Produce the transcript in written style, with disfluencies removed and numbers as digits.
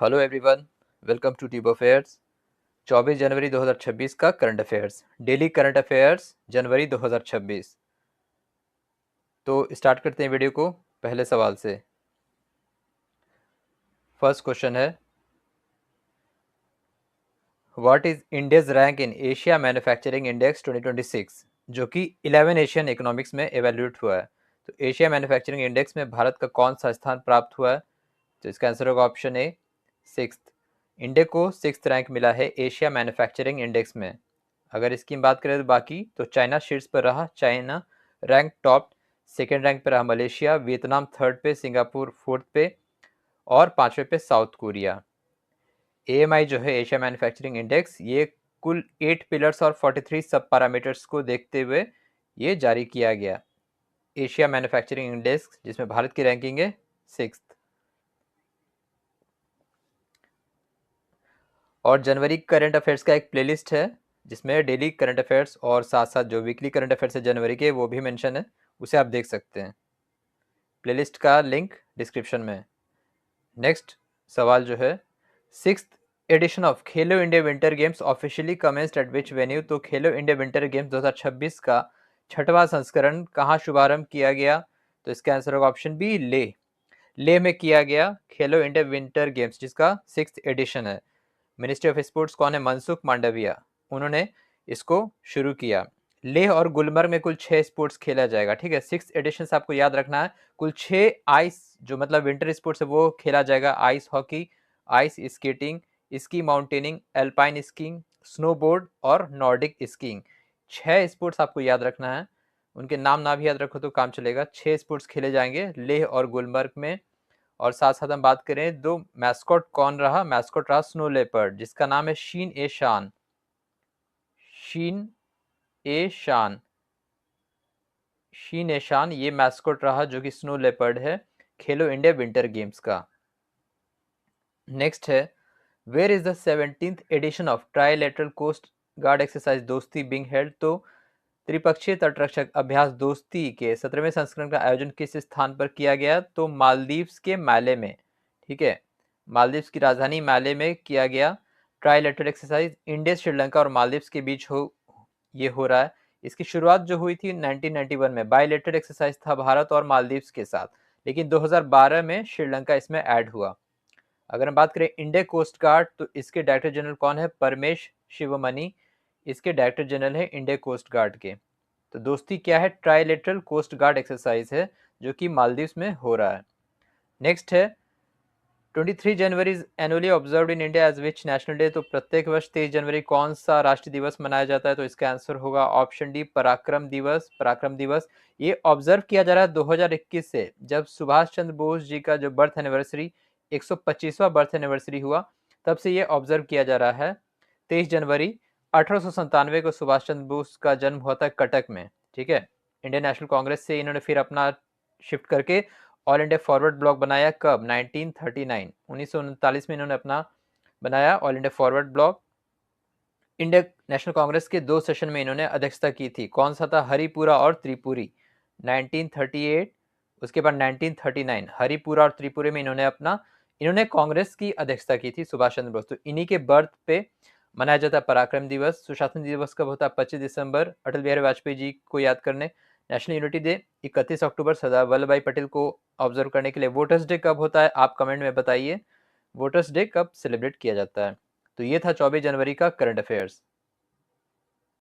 Hello everyone, welcome to tube affairs. 24 जनवरी 2026 का current affairs, daily current affairs जनवरी 2026। तो स्टार्ट करते हैं वीडियो को पहले सवाल से। फर्स्ट क्वेश्चन है, what is India's rank in Asia manufacturing index 2026, जो कि 11 एशियन इकोनॉमिक्स में एवेल्यूएट हुआ है। तो एशिया मैन्युफैक्चरिंग इंडेक्स में भारत का कौन सा स्थान प्राप्त हुआ है? तो इसका आंसर होगा ऑप्शन ए, सिक्स्थ। इंडिया को सिक्स्थ रैंक मिला है एशिया मैन्युफैक्चरिंग इंडेक्स में। अगर इसकी बात करें तो बाकी तो चाइना शीर्ष पर रहा, China rank top. Second rank पे रहा मलेशिया, वियतनाम थर्ड पे, सिंगापुर फोर्थ पे और पांचवे पे साउथ कोरिया। एएमआई जो है एशिया मैन्युफैक्चरिंग इंडेक्स, ये कुल 8 पिलर्स और 43 सब पैरामीटर्स को देखते हुए ये जारी किया गया। एशिया मैन्युफैक्चरिंग इंडेक्स जिसमें भारत की रैंकिंग है सिक्स्थ। और जनवरी करंट अफेयर्स का एक प्लेलिस्ट है जिसमें डेली करंट अफेयर्स और साथ साथ जो वीकली करंट अफेयर्स है जनवरी के वो भी मेंशन है, उसे आप देख सकते हैं। प्लेलिस्ट का लिंक डिस्क्रिप्शन में है। नेक्स्ट सवाल जो है, sixth addition of Khelo India Winter games officially commenced eight which venue? तो खेलो इंडिया विंटर गेम्स 2026 का छठवां संस्करण कहाँ शुभारंभ किया गया? तो इसका आंसर होगा ऑप्शन बी, लेह में किया गया खेलो इंडिया विंटर गेम्स जिसका सिक्स्थ एडिशन है। मिनिस्ट्री ऑफ स्पोर्ट्स कौन है? मनसुख मांडविया, उन्होंने इसको शुरू किया। लेह और गुलमर्ग में कुल 6 स्पोर्ट्स खेला जाएगा, ठीक है। सिक्स एडिशन से आपको याद रखना है, कुल 6 आइस जो मतलब विंटर स्पोर्ट्स है वो खेला जाएगा। Ice hockey, ice skating, ski mountaineering, alpine skiing, snowboard और नॉर्डिक स्कीइंग। 6 स्पोर्ट्स आपको याद रखना है, उनके नाम ना भी याद रखो तो काम चलेगा। 6 स्पोर्ट्स खेले जाएंगे लेह और गुलमर्ग में। और साथ साथ हम बात करें दो मैस्कॉट कौन रहा? मैस्कॉट रहा स्नो लेपर्ड जिसका नाम है शीन ए शान। शीन ए शान, शीन ए शान ये मैस्कॉट रहा जो कि स्नो लेपर्ड है खेलो इंडिया विंटर गेम्स का। नेक्स्ट है, where is the 17th edition of trilateral coast guard exercise Dosti being held? तो त्रिपक्षीय तटरक्षक अभ्यास दोस्ती के 17वें संस्करण का आयोजन किस स्थान पर किया गया? तो मालदीव्स के माले में, ठीक है। मालदीव्स की राजधानी माले में किया गया। ट्राइलेटरल एक्सरसाइज इंडिया, श्रीलंका और मालदीव्स के बीच ये हो रहा है। इसकी शुरुआत जो हुई थी 1991 में, बायलेटरल एक्सरसाइज था भारत और मालदीव्स के साथ, लेकिन 2012 में श्रीलंका इसमें ऐड हुआ। अगर हम बात करें इंडिया कोस्ट गार्ड, तो इसके डायरेक्टर जनरल कौन है? परमेश शिवमणि, इसके डायरेक्टर जनरल है इंडिया कोस्ट गार्ड के। तो दोस्ती क्या है? ट्राइलेटरल कोस्ट गार्ड एक्सरसाइज है जो कि मालदीव्स में हो रहा है। नेक्स्ट है, 23 January is annually observed in India as which national day? तो प्रत्येक वर्ष 23 जनवरी कौन सा राष्ट्रीय दिवस मनाया जाता है? तो इसका आंसर होगा ऑप्शन डी, पराक्रम दिवस। पराक्रम दिवस ये ऑब्जर्व किया जा रहा है 2021 से, जब सुभाष चंद्र बोस जी का जो बर्थ एनिवर्सरी 125वां बर्थ एनिवर्सरी हुआ, तब से ये ऑब्जर्व किया जा रहा है। 23 जनवरी 1897 को सुभाष चंद्र बोस का जन्म हुआ था कटक में, ठीक है। इंडियन नेशनल कांग्रेस से इन्होंने फिर अपना शिफ्ट करके ऑल इंडिया फॉरवर्ड ब्लॉक बनाया। कब? 1939, 1939 में इन्होंने अपना बनाया all India forward block. India national Congress के 2 सेशन में इन्होंने अध्यक्षता की थी, कौन सा था? हरिपुरा और त्रिपुरी, 1938। उसके बाद 1939 हरिपुरा और त्रिपुरी में इन्होंने कांग्रेस की अध्यक्षता की थी सुभाष चंद्र बोस। तो इन्हीं के बर्थ पे मनाया जाता है पराक्रम दिवस। सुशासन दिवस कब होता है? 25 दिसंबर, अटल बिहारी वाजपेयी जी को याद करने। नेशनल यूनिटी डे 31 अक्टूबर, सरदार वल्लभ भाई पटेल को ऑब्जर्व करने के लिए। वोटर्स डे कब होता है? आप कमेंट में बताइए, वोटर्स डे कब सेलिब्रेट किया जाता है। तो ये था 24 जनवरी का करंट अफेयर्स।